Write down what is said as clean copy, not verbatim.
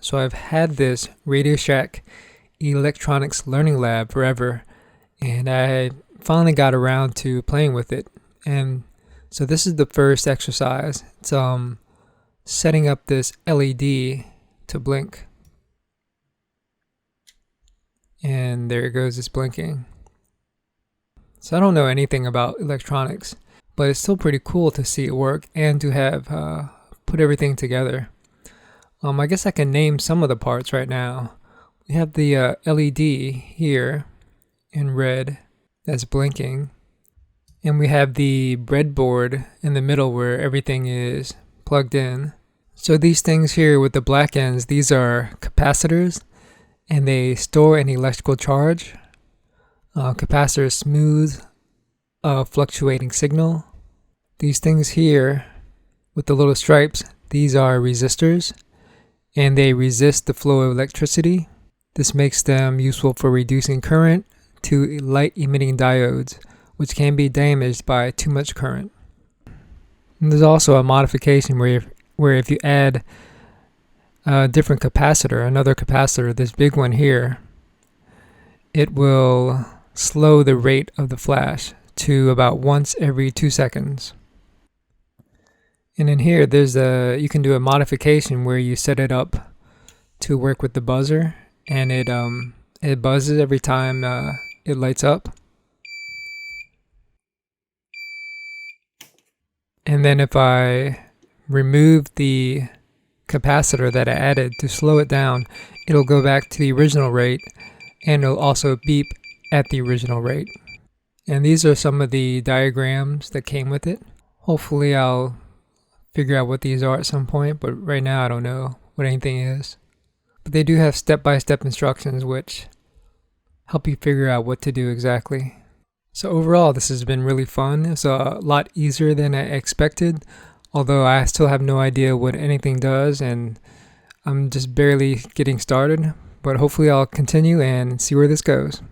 So I've had this Radio Shack Electronics Learning Lab forever, and I finally got around to playing with it. And so this is the first exercise. It's setting up this LED to blink. And there it goes, it's blinking. So I don't know anything about electronics, but it's still pretty cool to see it work and to have put everything together. I guess I can name some of the parts right now. We have the LED here in red that's blinking. And we have the breadboard in the middle where everything is plugged in. So these things here with the black ends, these are capacitors, and they store an electrical charge. Capacitor smooth fluctuating signal. These things here with the little stripes, these are resistors, and they resist the flow of electricity. This makes them useful for reducing current to light emitting diodes, which can be damaged by too much current. And there's also a modification where if you add a different capacitor, another capacitor, this big one here, it will slow the rate of the flash to about once every 2 seconds. And in here, you can do a modification where you set it up to work with the buzzer, and it buzzes every time it lights up. And then if I remove the capacitor that I added to slow it down, it'll go back to the original rate, and it'll also beep at the original rate. And these are some of the diagrams that came with it. Hopefully I'll figure out what these are at some point, but right now I don't know what anything is. But they do have step-by-step instructions which help you figure out what to do exactly. So overall, this has been really fun. It's a lot easier than I expected, although I still have no idea what anything does, and I'm just barely getting started. But hopefully I'll continue and see where this goes.